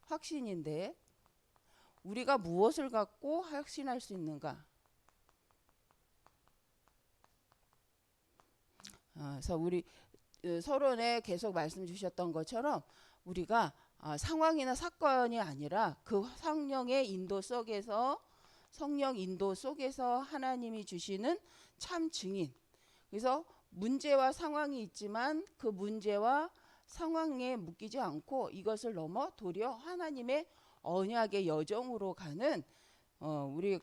확신인데 우리가 무엇을 갖고 확신할 수 있는가? 그래서 우리 서론에 계속 말씀 주셨던 것처럼 우리가 상황이나 사건이 아니라 그 성령의 인도 속에서 성령 인도 속에서 하나님이 주시는 참 증인. 그래서 문제와 상황이 있지만 그 문제와 상황에 묶이지 않고 이것을 넘어 도리어 하나님의 언약의 여정으로 가는 우리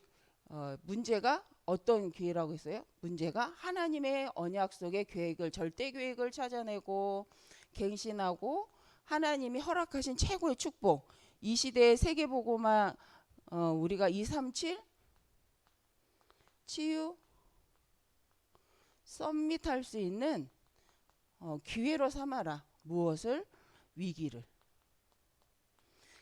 문제가 어떤 기회라고 했어요? 문제가 하나님의 언약 속의 계획을 절대 계획을 찾아내고 갱신하고 하나님이 허락하신 최고의 축복 이 시대의 세계보고만 우리가 237 치유 썸밋할 수 있는 기회로 삼아라. 무엇을? 위기를.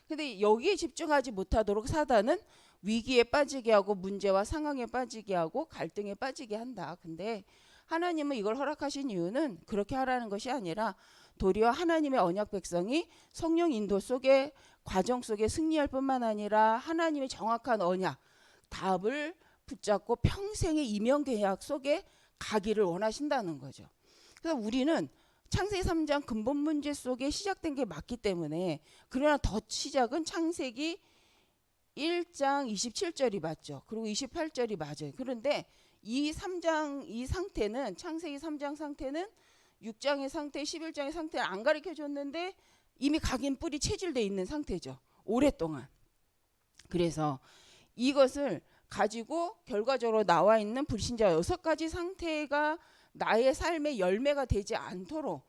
근데 여기에 집중하지 못하도록 사단은 위기에 빠지게 하고 문제와 상황에 빠지게 하고 갈등에 빠지게 한다. 근데 하나님은 이걸 허락하신 이유는 그렇게 하라는 것이 아니라 도리어 하나님의 언약 백성이 성령 인도 속에 과정 속에 승리할 뿐만 아니라 하나님의 정확한 언약 답을 붙잡고 평생의 이명계약 속에 가기를 원하신다는 거죠. 그래서 우리는 창세기 3장 근본 문제 속에 시작된 게 맞기 때문에 그러나 더 시작은 창세기 1장 27절이 맞죠. 그리고 28절이 맞아요. 그런데 이 3장 이 상태는 창세기 3장 상태는 6장의 상태 11장의 상태를 안 가르쳐 줬는데 이미 각인 뿔이 체질되어 있는 상태죠. 오랫동안. 그래서 이것을 가지고 결과적으로 나와 있는 불신자 6가지 상태가 나의 삶의 열매가 되지 않도록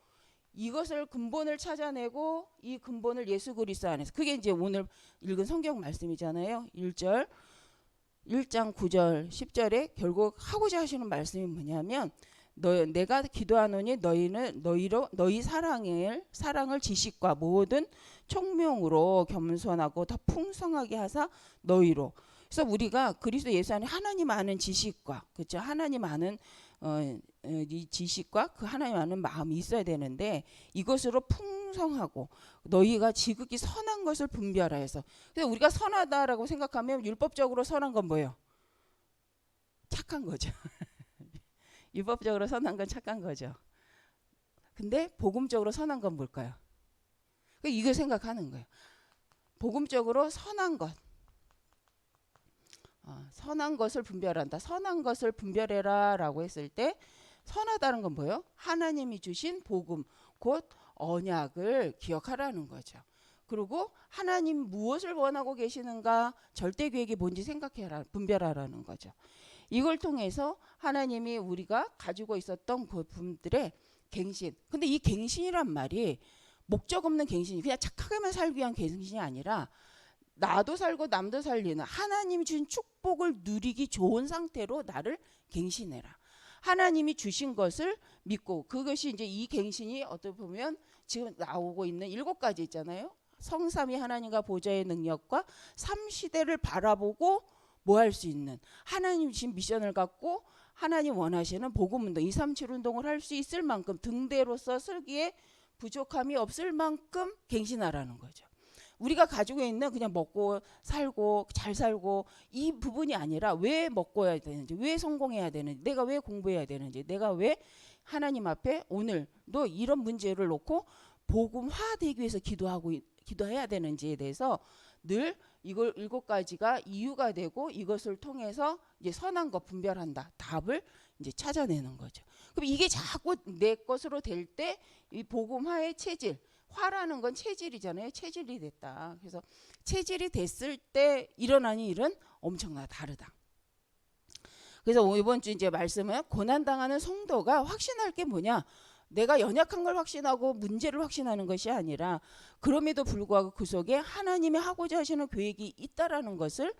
이것을 근본을 찾아내고 이 근본을 예수 그리스도 안에서 그게 이제 오늘 읽은 성경 말씀이잖아요. 1장 9절 10절에 결국 하고자 하시는 말씀이 뭐냐면 내가 기도하노니 너희는 너희 사랑을 지식과 모든 총명으로 겸손하고 더 풍성하게 하사 너희로. 그래서 우리가 그리스도 예수 안에 하나님 아는 지식과 그렇죠. 하나님 아는 이 지식과 그 하나님 아는 마음이 있어야 되는데 이것으로 풍성하고 너희가 지극히 선한 것을 분별하여서. 그래서 우리가 선하다라고 생각하면 율법적으로 선한 건 뭐예요? 착한 거죠. 율법적으로 선한 건 착한 거죠. 근데 복음적으로 선한 건 뭘까요? 이걸 생각하는 거예요. 복음적으로 선한 것. 선한 것을 분별한다. 선한 것을 분별해라 라고 했을 때 선하다는 건 뭐예요? 하나님이 주신 복음 곧 언약을 기억하라는 거죠. 그리고 하나님 무엇을 원하고 계시는가 절대 계획이 뭔지 생각해라. 분별하라는 거죠. 이걸 통해서 하나님이 우리가 가지고 있었던 부분들의 갱신. 근데 이 갱신이란 말이 목적 없는 갱신이 그냥 착하게만 살기 위한 갱신이 아니라 나도 살고 남도 살리는 하나님이 주신 축복을 누리기 좋은 상태로 나를 갱신해라. 하나님이 주신 것을 믿고 그것이 이제 이 갱신이 어떻게 보면 지금 나오고 있는 7가지 있잖아요. 성삼위 하나님과 보좌의 능력과 3시대를 바라보고 뭐 할 수 있는 하나님 주신 미션을 갖고 하나님 원하시는 복음운동 237 운동을 할 수 있을 만큼 등대로서 설기에 부족함이 없을 만큼 갱신하라는 거죠. 우리가 가지고 있는 그냥 먹고 살고 잘 살고 이 부분이 아니라 왜 먹고 해야 되는지 왜 성공해야 되는지 내가 왜 공부해야 되는지 내가 왜 하나님 앞에 오늘도 이런 문제를 놓고 복음화되기 위해서 기도해야 되는지에 대해서 늘 이걸 7가지가 이유가 되고 이것을 통해서 이제 선한 것 분별한다. 답을 이제 찾아내는 거죠. 그럼 이게 자꾸 내 것으로 될 때 이 복음화의 체질 화라는 건 체질이잖아요. 체질이 됐다. 그래서 체질이 됐을 때 일어나는 일은 엄청나 다르다. 그래서 이번 주 이제 말씀은 고난당하는 성도가 확신할 게 뭐냐? 내가 연약한 걸 확신하고 문제를 확신하는 것이 아니라 그럼에도 불구하고 그 속에 하나님이 하고자 하시는 계획이 있다라는 것을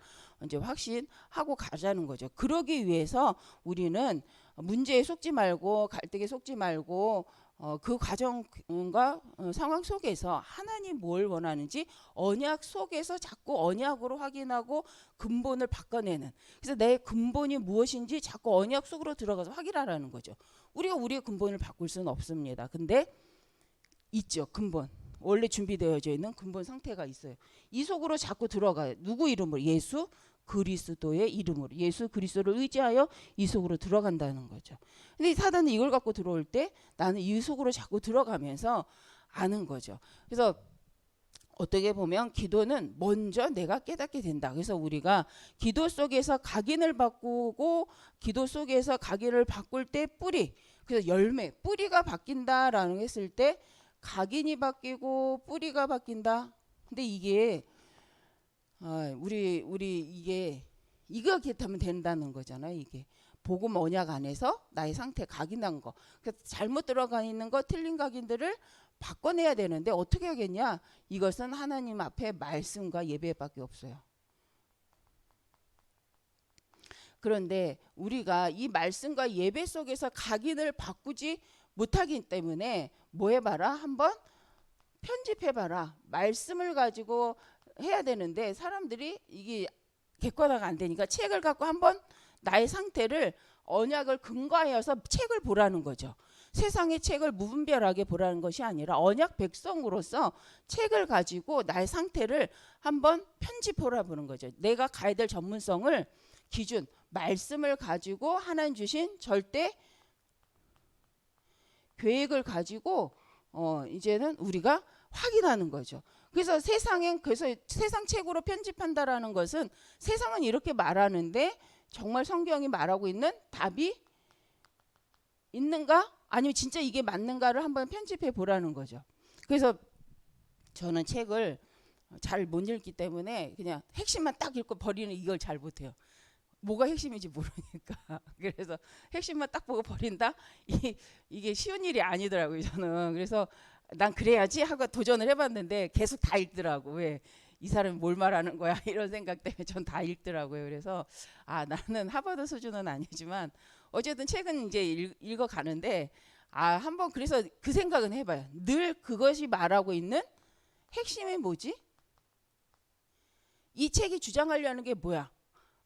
이제 확신하고 가자는 거죠. 그러기 위해서 우리는 문제에 속지 말고 갈등에 속지 말고 그 과정과 상황 속에서 하나님 뭘 원하는지 언약 속에서 자꾸 언약으로 확인하고 근본을 바꿔내는. 그래서 내 근본이 무엇인지 자꾸 언약 속으로 들어가서 확인하라는 거죠. 우리가 우리의 근본을 바꿀 수는 없습니다. 근데 있죠. 근본. 원래 준비되어져 있는 근본 상태가 있어요. 이 속으로 자꾸 들어가요. 누구 이름으로? 예수 그리스도의 이름으로. 예수 그리스도를 의지하여 이 속으로 들어간다는 거죠. 근데 사단은 이걸 갖고 들어올 때 나는 이 속으로 자꾸 들어가면서 아는 거죠. 그래서 어떻게 보면 기도는 먼저 내가 깨닫게 된다. 그래서 우리가 기도 속에서 각인을 바꾸고 기도 속에서 각인을 바꿀 때 뿌리, 그래서 열매, 뿌리가 바뀐다라는 거 했을 때 각인이 바뀌고 뿌리가 바뀐다. 근데 이게 우리 이게 이렇게 하면 된다는 거잖아요. 이게 복음 언약 안에서 나의 상태 각인한 거. 그래서 잘못 들어가 있는 거, 틀린 각인들을 바꿔내야 되는데 어떻게 하겠냐? 이것은 하나님 앞에 말씀과 예배밖에 없어요. 그런데 우리가 이 말씀과 예배 속에서 각인을 바꾸지 못하기 때문에 뭐 해봐라? 한번 편집해봐라. 말씀을 가지고 해야 되는데 사람들이 이게 객관화가 안 되니까 책을 갖고 한번 나의 상태를 언약을 근거하여서 책을 보라는 거죠. 세상의 책을 무분별하게 보라는 것이 아니라 언약 백성으로서 책을 가지고 나의 상태를 한번 편집해 보는 거죠. 내가 가야 될 전문성을 기준, 말씀을 가지고 하나님 주신 절대 계획을 가지고 이제는 우리가 확인하는 거죠. 그래서 그래서 세상 책으로 편집한다라는 것은 세상은 이렇게 말하는데 정말 성경이 말하고 있는 답이 있는가? 아니면 진짜 이게 맞는가를 한번 편집해 보라는 거죠. 그래서 저는 책을 잘 못 읽기 때문에 그냥 핵심만 딱 읽고 버리는 이걸 잘 못해요. 뭐가 핵심인지 모르니까. 그래서 핵심만 딱 보고 버린다? 이게 쉬운 일이 아니더라고요, 저는. 그래서 난 그래야지 하고 도전을 해봤는데 계속 다 읽더라고. 왜? 이 사람이 뭘 말하는 거야? 이런 생각 때문에 전 다 읽더라고요. 그래서 나는 하버드 수준은 아니지만 어쨌든 책은 이제 읽어가는데 한번 그래서 그 생각은 해봐요. 늘 그것이 말하고 있는 핵심이 뭐지? 이 책이 주장하려는 게 뭐야?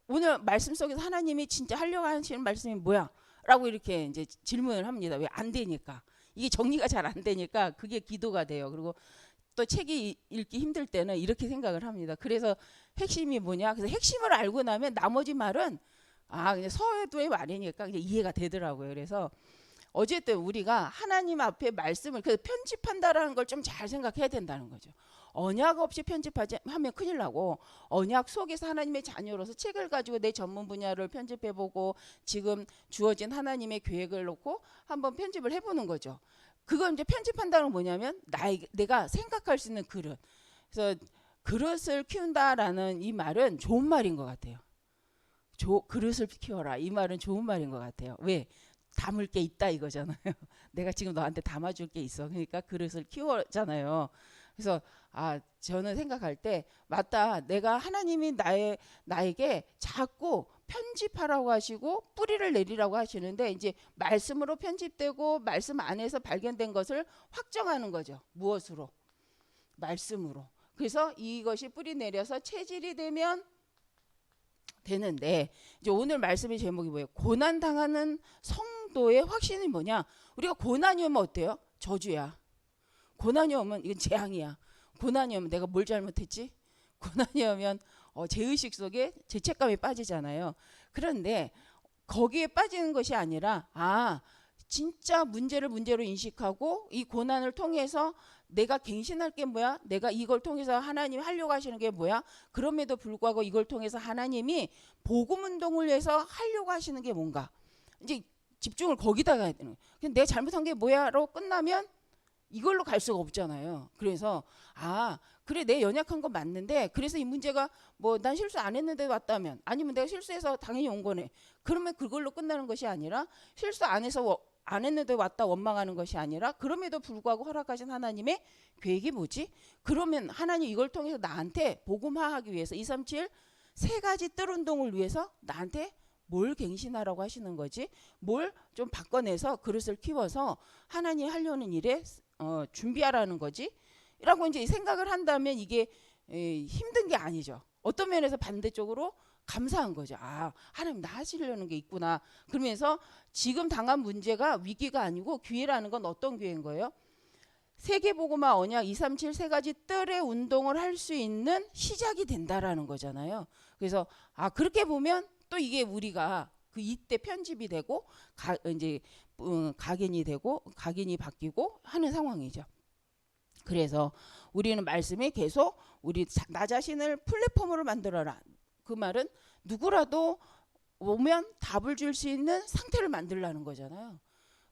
오늘 말씀 속에서 하나님이 진짜 하려고 하시는 말씀이 뭐야? 라고 이렇게 이제 질문을 합니다. 왜? 안 되니까. 이게 정리가 잘 안 되니까 그게 기도가 돼요. 그리고 또 책이 읽기 힘들 때는 이렇게 생각을 합니다. 그래서 핵심이 뭐냐? 그래서 핵심을 알고 나면 나머지 말은 그냥 서도의 말이니까 그냥 이해가 되더라고요. 그래서 어쨌든 우리가 하나님 앞에 말씀을 편집한다라는 걸 좀 잘 생각해야 된다는 거죠. 언약 없이 편집하지 하면 큰일 나고 언약 속에서 하나님의 자녀로서 책을 가지고 내 전문 분야를 편집해보고 지금 주어진 하나님의 계획을 놓고 한번 편집을 해보는 거죠. 그건 이제 편집한다는 건 뭐냐면 내가 생각할 수 있는 그릇. 그래서 그릇을 키운다라는 이 말은 좋은 말인 것 같아요. 그릇을 키워라. 이 말은 좋은 말인 것 같아요. 왜? 담을 게 있다 이거잖아요. 내가 지금 너한테 담아줄 게 있어. 그러니까 그릇을 키워잖아요. 그래서 저는 생각할 때 맞다. 내가 하나님이 나에게 자꾸 편집하라고 하시고 뿌리를 내리라고 하시는데 이제 말씀으로 편집되고 말씀 안에서 발견된 것을 확정하는 거죠. 무엇으로? 말씀으로. 그래서 이것이 뿌리 내려서 체질이 되면 되는데 이제 오늘 말씀의 제목이 뭐예요? 고난 당하는 성도의 확신이 뭐냐? 우리가 고난이 오면 어때요? 저주야. 고난이 오면 이건 재앙이야. 고난이 오면 내가 뭘 잘못했지? 고난이 오면 죄의식 속에 죄책감이 빠지잖아요. 그런데 거기에 빠지는 것이 아니라 진짜 문제를 문제로 인식하고 이 고난을 통해서 내가 갱신할 게 뭐야? 내가 이걸 통해서 하나님이 하려고 하시는 게 뭐야? 그럼에도 불구하고 이걸 통해서 하나님이 복음 운동을 위해서 하려고 하시는 게 뭔가? 이제 집중을 거기다가 해야 되는 거예요. 근데 내가 잘못한 게 뭐야?로 끝나면 이걸로 갈 수가 없잖아요. 그래서 그래 내 연약한 건 맞는데 그래서 이 문제가 뭐 난 실수 안 했는데 왔다면 아니면 내가 실수해서 당연히 온 거네. 그러면 그걸로 끝나는 것이 아니라 실수 안 했는데 왔다 원망하는 것이 아니라 그럼에도 불구하고 허락하신 하나님의 계획이 뭐지? 그러면 하나님 이걸 통해서 나한테 복음화하기 위해서 237 세 가지 뜰 운동을 위해서 나한테 뭘 갱신하라고 하시는 거지? 뭘 좀 바꿔내서 그릇을 키워서 하나님 하려는 일에 준비하라는 거지? 라고 이제 생각을 한다면 이게 힘든 게 아니죠. 어떤 면에서 반대쪽으로 감사한 거죠. 하나님 나 하시려는 게 있구나. 그러면서 지금 당한 문제가 위기가 아니고 기회라는 건 어떤 기회인 거예요? 세계복음화 언약 237 세 가지 뜰의 운동을 할 수 있는 시작이 된다라는 거잖아요. 그래서 그렇게 보면 또 이게 우리가 그 이때 편집이 되고 이제 각인이 되고 각인이 바뀌고 하는 상황이죠. 그래서 우리는 말씀에 계속 나 자신을 플랫폼으로 만들어라. 그 말은 누구라도 오면 답을 줄 수 있는 상태를 만들라는 거잖아요.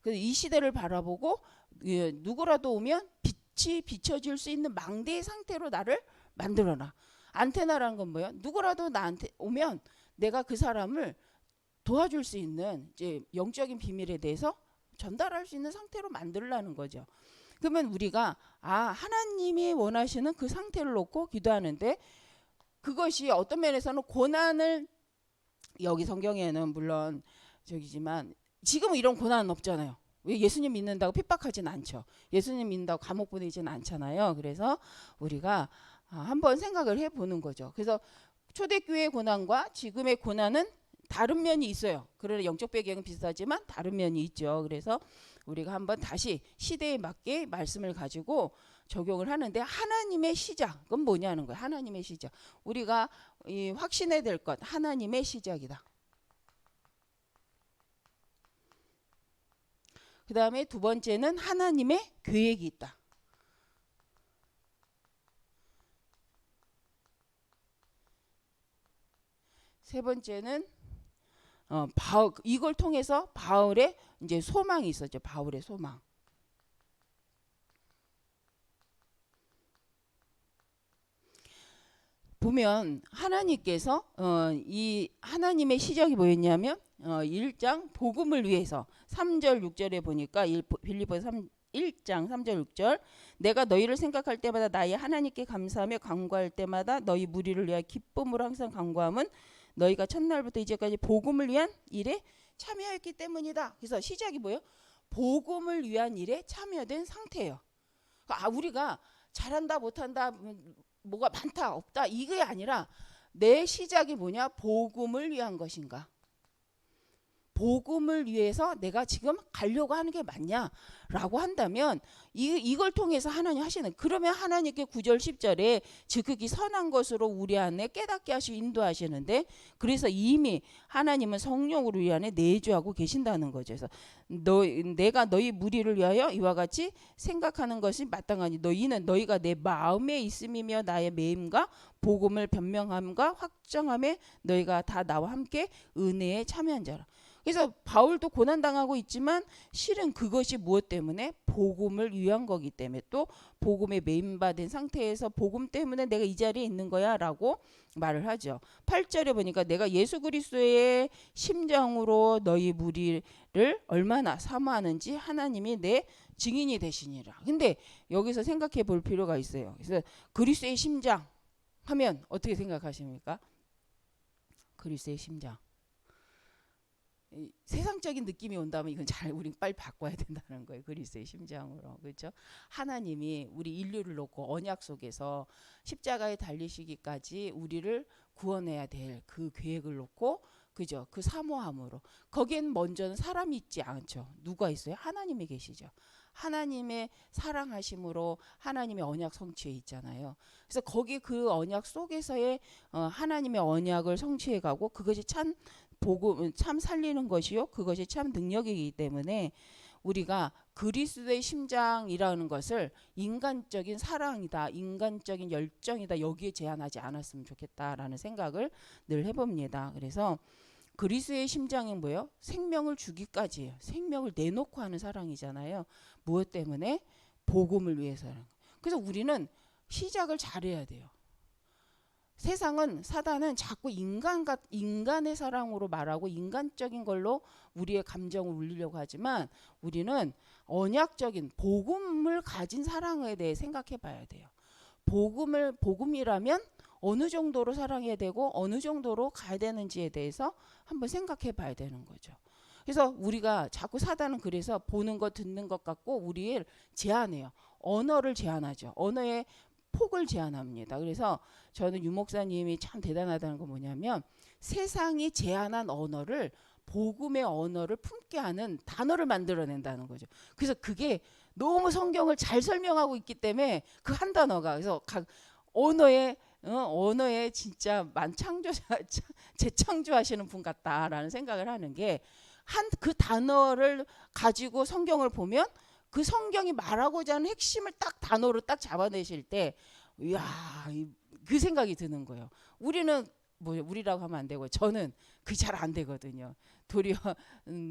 그래서 이 시대를 바라보고 누구라도 오면 빛이 비춰질 수 있는 망대의 상태로 나를 만들어라. 안테나라는 건 뭐예요? 누구라도 나한테 오면 내가 그 사람을 도와줄 수 있는 이제 영적인 비밀에 대해서 전달할 수 있는 상태로 만들라는 거죠. 그러면 우리가 하나님이 원하시는 그 상태를 놓고 기도하는데 그것이 어떤 면에서는 고난을 여기 성경에는 물론 저기지만 지금은 이런 고난은 없잖아요. 왜 예수님 믿는다고 핍박하진 않죠. 예수님 믿는다고 감옥 보내진 않잖아요. 그래서 우리가 한번 생각을 해보는 거죠. 그래서 초대교회의 고난과 지금의 고난은 다른 면이 있어요. 그러나 영적 배경은 비슷하지만 다른 면이 있죠. 그래서 우리가 한번 다시 시대에 맞게 말씀을 가지고 적용을 하는데 하나님의 시작은 뭐냐는 거예요. 하나님의 시작. 우리가 확신해야 될 것 하나님의 시작이다. 그 다음에 두 번째는 하나님의 계획이 있다. 세 번째는 이걸 통해서 바울의 이제 소망이 있었죠. 바울의 소망. 보면 하나님께서 이 하나님의 시작이 뭐였냐면 1장 복음을 위해서 3절 6절에 보니까 빌립보서 1장 3절 6절 내가 너희를 생각할 때마다 나의 하나님께 감사하며 간구할 때마다 너희 무리를 위하여 기쁨으로 항상 간구함은 너희가 첫날부터 이제까지 복음을 위한 일에 참여했기 때문이다. 그래서 시작이 뭐예요? 복음을 위한 일에 참여된 상태예요. 우리가 잘한다 못한다 뭐가 많다 없다 이게 아니라 내 시작이 뭐냐? 복음을 위한 것인가? 복음을 위해서 내가 지금 가려고 하는 게 맞냐라고 한다면 이걸 통해서 하나님 하시는 그러면 하나님께 9절 10절에 즉극이 선한 것으로 우리 안에 깨닫게 하시고 인도하시는데 그래서 이미 하나님은 성령으로 우리 안에 내주하고 계신다는 거죠. 그래서 내가 너희 무리를 위하여 이와 같이 생각하는 것이 마땅하니 너희는 너희가 내 마음에 있음이며 나의 매임과 복음을 변명함과 확정함에 너희가 다 나와 함께 은혜에 참여한 자라. 그래서 바울도 고난당하고 있지만 실은 그것이 무엇 때문에? 복음을 위한 거기 때문에 또 복음에 매임받은 상태에서 복음 때문에 내가 이 자리에 있는 거야 라고 말을 하죠. 8절에 보니까 내가 예수 그리스도의 심장으로 너희 무리를 얼마나 사모하는지 하나님이 내 증인이 되시니라. 근데 여기서 생각해 볼 필요가 있어요. 그래서 그리스도의 심장 하면 어떻게 생각하십니까? 그리스도의 심장. 세상적인 느낌이 온다면 이건 우리 빨리 바꿔야 된다는 거예요. 그리스도의 심장으로. 그렇죠? 하나님이 우리 인류를 놓고 언약 속에서 십자가에 달리시기까지 우리를 구원해야 될 그 계획을 놓고 그죠? 그 사모함으로. 거기엔 먼저는 사람이 있지 않죠. 누가 있어요? 하나님이 계시죠. 하나님의 사랑하심으로 하나님의 언약 성취에 있잖아요. 그래서 거기 그 언약 속에서의 하나님의 언약을 성취해 가고 그것이 참 복음 참 살리는 것이요 그것이 참 능력이기 때문에 우리가 그리스도의 심장이라는 것을 인간적인 사랑이다 인간적인 열정이다 여기에 제한하지 않았으면 좋겠다라는 생각을 늘 해봅니다. 그래서 그리스도의 심장은 뭐예요? 생명을 주기까지예요. 생명을 내놓고 하는 사랑이잖아요. 무엇 때문에? 복음을 위해서는. 그래서 우리는 시작을 잘해야 돼요. 세상은 사단은 자꾸 인간의 사랑으로 말하고 인간적인 걸로 우리의 감정을 울리려고 하지만 우리는 언약적인 복음을 가진 사랑에 대해 생각해 봐야 돼요. 복음이라면 어느 정도로 사랑해야 되고 어느 정도로 가야 되는지에 대해서 한번 생각해 봐야 되는 거죠. 그래서 우리가 자꾸 사단은 그래서 보는 것 듣는 것 갖고 우리를 제한해요. 언어를 제한하죠. 언어의 폭을 제한합니다. 그래서 저는 유 목사님이 참 대단하다는 건 뭐냐면 세상이 제한한 언어를 복음의 언어를 품게 하는 단어를 만들어낸다는 거죠. 그래서 그게 너무 성경을 잘 설명하고 있기 때문에 그 한 단어가 그래서 각 언어의 언어에 진짜 만창조자 재창조하시는 분 같다라는 생각을 하는 게 한 그 단어를 가지고 성경을 보면 그 성경이 말하고자 하는 핵심을 딱 단어로 딱 잡아내실 때 이야 그 생각이 드는 거예요. 우리는 뭐 우리라고 하면 안 되고 저는 그 잘 안 되거든요. 도리어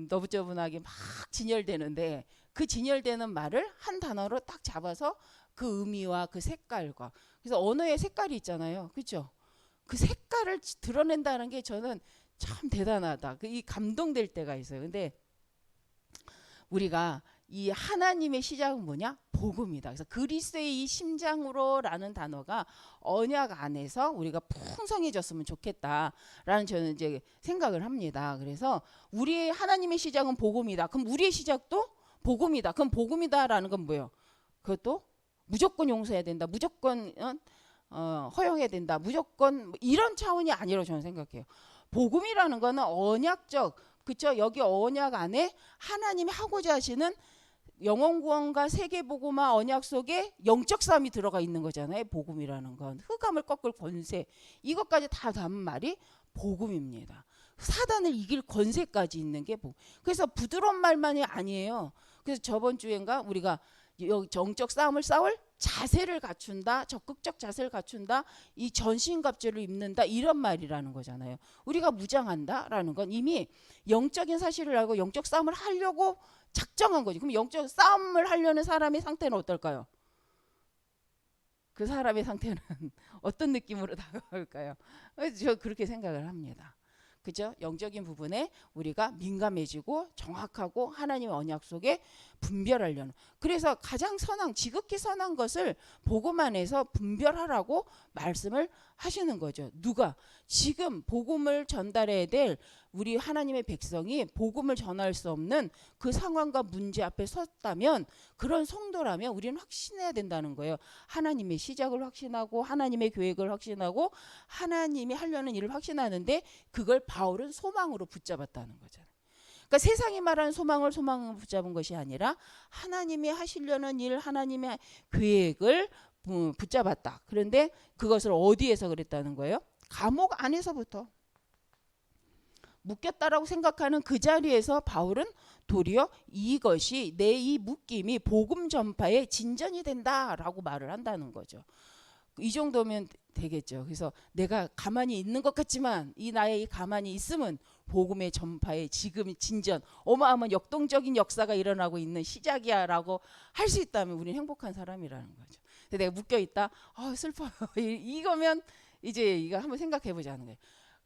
너부저분하게 막 진열되는데 그 진열되는 말을 한 단어로 딱 잡아서 그 의미와 그 색깔과 그래서 언어의 색깔이 있잖아요. 그렇죠? 그 색깔을 드러낸다는 게 저는 참 대단하다. 이 감동될 때가 있어요. 근데 우리가 이 하나님의 시작은 뭐냐? 복음이다. 그래서 그리스도의 이 심장으로라는 단어가 언약 안에서 우리가 풍성해졌으면 좋겠다라는 저는 이제 생각을 합니다. 그래서 우리의 하나님의 시작은 복음이다. 그럼 우리의 시작도 복음이다. 그럼 복음이다라는 건 뭐예요? 그것도 무조건 용서해야 된다. 무조건 허용해야 된다. 무조건 이런 차원이 아니라고 저는 생각해요. 복음이라는 거는 언약적 그쵸? 여기 언약 안에 하나님이 하고자 하시는 영원 구원과 세계 복음화 언약 속에 영적 싸움이 들어가 있는 거잖아요. 복음이라는 건 흑암을 꺾을 권세 이것까지 다 담은 말이 복음입니다. 사단을 이길 권세까지 있는 게 복음. 그래서 부드러운 말만이 아니에요. 그래서 저번 주엔가 우리가 정적 싸움을 싸울 자세를 갖춘다. 적극적 자세를 갖춘다. 이 전신갑주를 입는다. 이런 말이라는 거잖아요. 우리가 무장한다라는 건 이미 영적인 사실을 알고 영적 싸움을 하려고 작정한 거지. 그럼 영적 싸움을 하려는 사람의 상태는 어떨까요? 그 사람의 상태는 어떤 느낌으로 다가올까요? 저 그렇게 생각을 합니다. 그죠? 영적인 부분에 우리가 민감해지고 정확하고 하나님의 언약 속에 분별하려는 그래서 가장 선한 지극히 선한 것을 복음 안에서 분별하라고 말씀을 하시는 거죠. 누가? 지금 복음을 전달해야 될 우리 하나님의 백성이 복음을 전할 수 없는 그 상황과 문제 앞에 섰다면 그런 성도라면 우리는 확신해야 된다는 거예요. 하나님의 시작을 확신하고 하나님의 계획을 확신하고 하나님이 하려는 일을 확신하는데 그걸 바울은 소망으로 붙잡았다는 거잖아요. 그러니까 세상이 말하는 소망으로 붙잡은 것이 아니라 하나님이 하시려는 일 하나님의 계획을 붙잡았다. 그런데 그것을 어디에서 그랬다는 거예요? 감옥 안에서부터 묶였다라고 생각하는 그 자리에서 바울은 도리어 이것이 내 이 묶임이 복음 전파의 진전이 된다라고 말을 한다는 거죠. 이 정도면 되겠죠. 그래서 내가 가만히 있는 것 같지만 이 나의 이 가만히 있음은 복음의 전파의 지금 진전 어마어마한 역동적인 역사가 일어나고 있는 시작이야라고 할 수 있다면 우리는 행복한 사람이라는 거죠. 근데 내가 묶여 있다. 슬퍼요. 이거면 이제 이거 한번 생각해 보자는 거예요.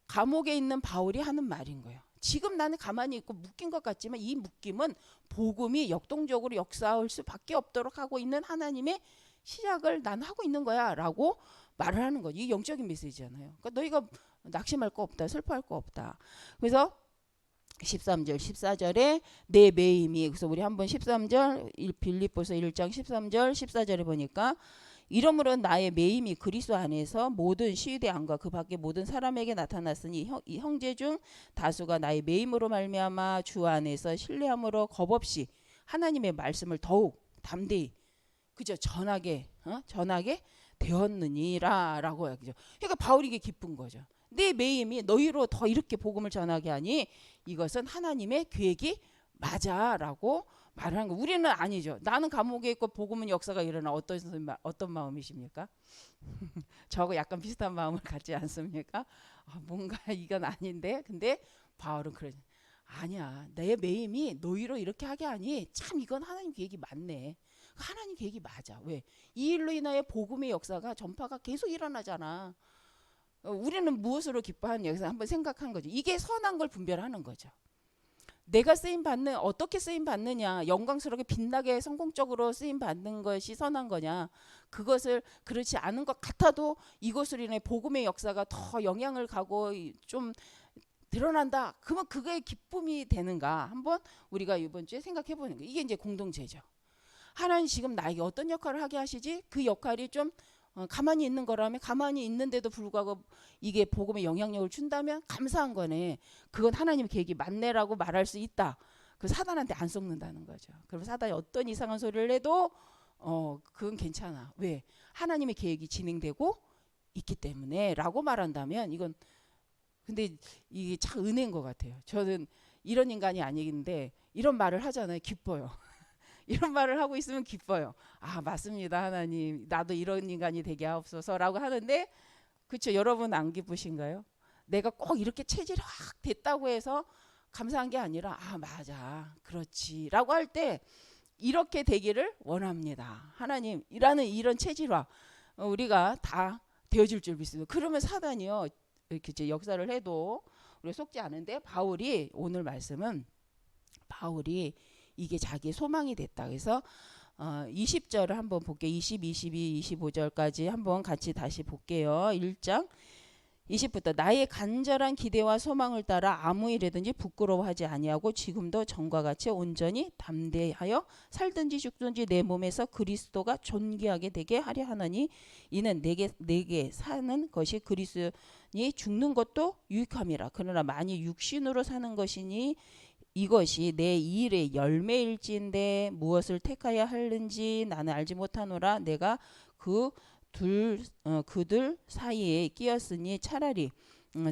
감옥에 있는 바울이 하는 말인 거예요. 지금 나는 가만히 있고 묶인 것 같지만 이 묶임은 복음이 역동적으로 역사할 수밖에 없도록 하고 있는 하나님의 시작을 난 하고 있는 거야 라고 말을 하는 거지. 이게 영적인 메시지잖아요. 그러니까 너희가 낙심할 거 없다. 슬퍼할 거 없다. 그래서 13절 14절에 내 매임이 그래서 우리 한번 13절 빌립보서 1장 13절 14절에 보니까 이러므로 나의 매임이 그리스도 안에서 모든 시위대 안과 그 밖에 모든 사람에게 나타났으니 이 형제 중 다수가 나의 매임으로 말미암아 주 안에서 신뢰함으로 겁없이 하나님의 말씀을 더욱 담대히 그죠 전하게 되었느니라라고 하죠. 그러니까 바울이 이게 기쁜 거죠. 내 매임이 너희로 더 이렇게 복음을 전하게 하니 이것은 하나님의 계획이 맞아라고 말을 한 거. 우리는 아니죠. 나는 감옥에 있고 복음은 역사가 일어나 어떤 마음이십니까? 저하고 약간 비슷한 마음을 갖지 않습니까? 뭔가 이건 아닌데. 근데 바울은 그러지. 아니야. 내 매임이 너희로 이렇게 하게 하니 참 이건 하나님 계획이 맞네. 하나님 계획이 맞아. 왜? 이 일로 인하여 복음의 역사가 전파가 계속 일어나잖아. 우리는 무엇으로 기뻐하느냐 여기서 한번 생각한 거죠. 이게 선한 걸 분별하는 거죠. 내가 쓰임 받는 어떻게 쓰임 받느냐 영광스럽게 빛나게 성공적으로 쓰임 받는 것이 선한 거냐 그것을 그렇지 않은 것 같아도 이것으로 인해 복음의 역사가 더 영향을 가고 좀 드러난다 그러면 그게 기쁨이 되는가 한번 우리가 이번 주에 생각해 보는 거예요. 이게 이제 공동체죠. 하나님 지금 나에게 어떤 역할을 하게 하시지 그 역할이 좀 가만히 있는 거라면 가만히 있는데도 불구하고 이게 복음에 영향력을 준다면 감사한 거네. 그건 하나님의 계획이 맞네라고 말할 수 있다. 그 사단한테 안 속는다는 거죠. 그럼 사단이 어떤 이상한 소리를 해도 그건 괜찮아. 왜? 하나님의 계획이 진행되고 있기 때문에라고 말한다면 이건 근데 이게 참 은혜인 것 같아요. 저는 이런 인간이 아니긴데 이런 말을 하잖아요. 기뻐요. 이런 말을 하고 있으면 기뻐요. 아, 맞습니다. 하나님. 나도 이런 인간이 되게 하옵소서라고 하는데 그렇죠. 여러분 안 기쁘신가요? 내가 꼭 이렇게 체질이 확 됐다고 해서 감사한 게 아니라 아, 맞아. 그렇지라고 할 때 이렇게 되기를 원합니다. 하나님이라는 이런 체질화 우리가 다 되어질 줄 믿습니다. 그러면 사단이요. 이렇게 이제 역사를 해도 우리 속지 않은데 바울이 오늘 말씀은 바울이 이게 자기의 소망이 됐다. 그래서 20절을 한번 볼게요. 20, 22, 25절까지 한번 같이 다시 볼게요. 1장 20부터 나의 간절한 기대와 소망을 따라 아무 일에든지 부끄러워하지 아니하고 지금도 전과 같이 온전히 담대하여 살든지 죽든지 내 몸에서 그리스도가 존귀하게 되게 하려 하느니 이는 내게 사는 것이 그리스도니 죽는 것도 유익함이라. 그러나 만일 육신으로 사는 것이니 이것이 내 일의 열매일지인데 무엇을 택하여 하는지 나는 알지 못하노라. 내가 그들 사이에 끼었으니 차라리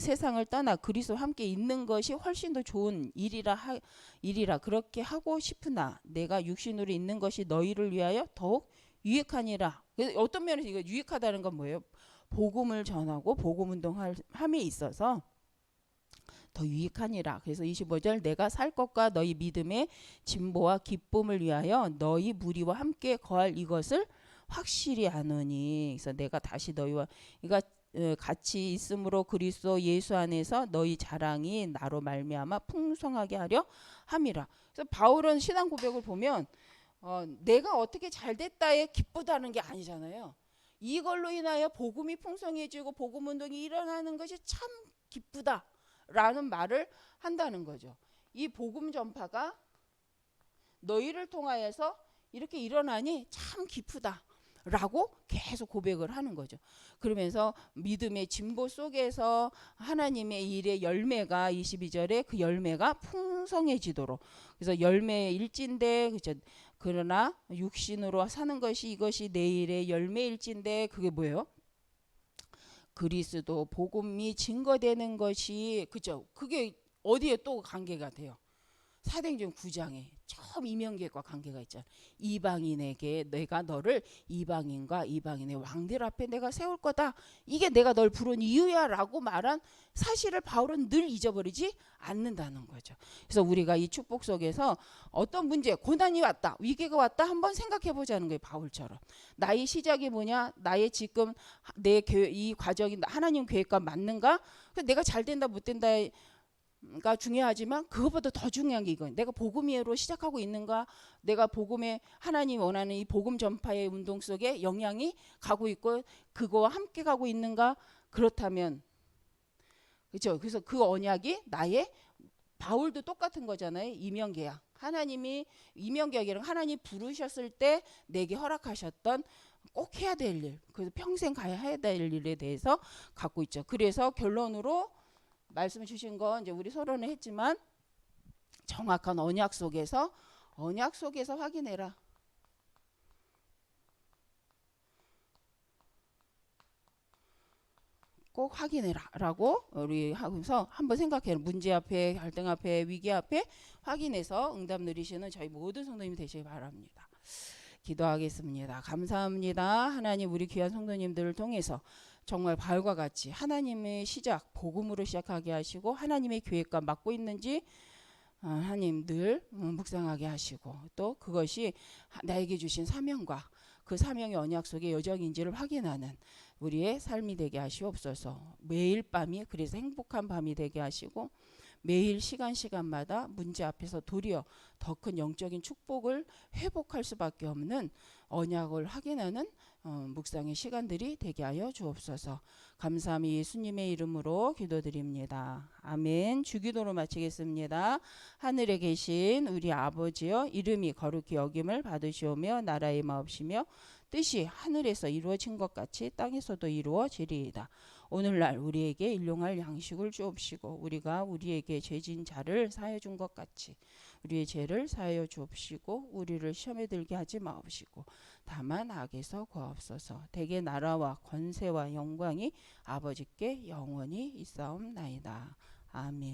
세상을 떠나 그리스도와 함께 있는 것이 훨씬 더 좋은 일이라 그렇게 하고 싶으나 내가 육신으로 있는 것이 너희를 위하여 더욱 유익하니라. 어떤 면에서 이거 유익하다는 건 뭐예요? 복음을 전하고 복음 운동함에 있어서 더 유익하니라. 그래서 25절 내가 살 것과 너희 믿음의 진보와 기쁨을 위하여 너희 무리와 함께 거할 이것을 확실히 아노니. 그래서 내가 다시 너희와 같이 있으므로 그리스도 예수 안에서 너희 자랑이 나로 말미암아 풍성하게 하려 함이라. 그래서 바울은 신앙 고백을 보면 내가 어떻게 잘 됐다에 기쁘다는 게 아니잖아요. 이걸로 인하여 복음이 풍성해지고 복음 운동이 일어나는 것이 참 기쁘다. 라는 말을 한다는 거죠. 이 복음 전파가 너희를 통하여서 이렇게 일어나니 참 기쁘다 라고 계속 고백을 하는 거죠. 그러면서 믿음의 진보 속에서 하나님의 일의 열매가 22절에 그 열매가 풍성해지도록. 그래서 열매일진데 그렇죠. 그러나 육신으로 사는 것이 이것이 내일의 열매일진데 그게 뭐예요? 그리스도 복음이 증거되는 것이 그죠? 그게 어디에 또 관계가 돼요? 사도행전 9장에 처음 이명계과 관계가 있잖아. 이방인에게 내가 너를 이방인과 이방인의 왕들 앞에 내가 세울 거다. 이게 내가 널 부른 이유야라고 말한 사실을 바울은 늘 잊어버리지 않는다는 거죠. 그래서 우리가 이 축복 속에서 어떤 문제, 고난이 왔다, 위기가 왔다 한번 생각해 보자는 거예요. 바울처럼. 나의 시작이 뭐냐? 나의 지금 이 과정이 하나님 계획과 맞는가? 내가 잘 된다 못 된다 가 중요하지만 그것보다 더 중요한 게 이건 내가 복음으로 시작하고 있는가, 내가 복음에 하나님 원하는 이 복음 전파의 운동 속에 영향이 가고 있고 그거와 함께 가고 있는가. 그렇다면 그렇죠. 그래서 그 언약이 나의 바울도 똑같은 거잖아요. 이명계약. 하나님이 이명계약이랑 하나님 부르셨을 때 내게 허락하셨던 꼭 해야 될 일, 그래서 평생 가야 해야 될 일에 대해서 갖고 있죠. 그래서 결론으로 말씀 주신 건 이제 우리 서론을 했지만 정확한 언약 속에서 확인해라. 꼭 확인해라라고 우리 하면서 한번 생각해요. 문제 앞에, 갈등 앞에, 위기 앞에 확인해서 응답 누리시는 저희 모든 성도님이 되시기 바랍니다. 기도하겠습니다. 감사합니다. 하나님, 우리 귀한 성도님들을 통해서 정말 바울과 같이 하나님의 시작, 복음으로 시작하게 하시고 하나님의 계획과 맞고 있는지 하나님 늘 묵상하게 하시고 또 그것이 나에게 주신 사명과 그 사명의 언약 속의 여정인지를 확인하는 우리의 삶이 되게 하시옵소서. 매일 밤이 그래서 행복한 밤이 되게 하시고 매일 시간마다 문제 앞에서 도리어 더 큰 영적인 축복을 회복할 수밖에 없는 언약을 확인하는 묵상의 시간들이 되게 하여 주옵소서. 감사함이 예수님의 이름으로 기도드립니다. 아멘. 주기도로 마치겠습니다. 하늘에 계신 우리 아버지여, 이름이 거룩히 여김을 받으시오며 나라의 마옵시며 뜻이 하늘에서 이루어진 것 같이 땅에서도 이루어지리이다. 오늘날 우리에게 일용할 양식을 주옵시고 우리가 우리에게 죄진 자를 사해 준 것 같이 우리의 죄를 사하여 주옵시고 우리를 시험에 들게 하지 마옵시고 다만 악에서 구하옵소서. 대개 나라와 권세와 영광이 아버지께 영원히 있사옵나이다. 아멘.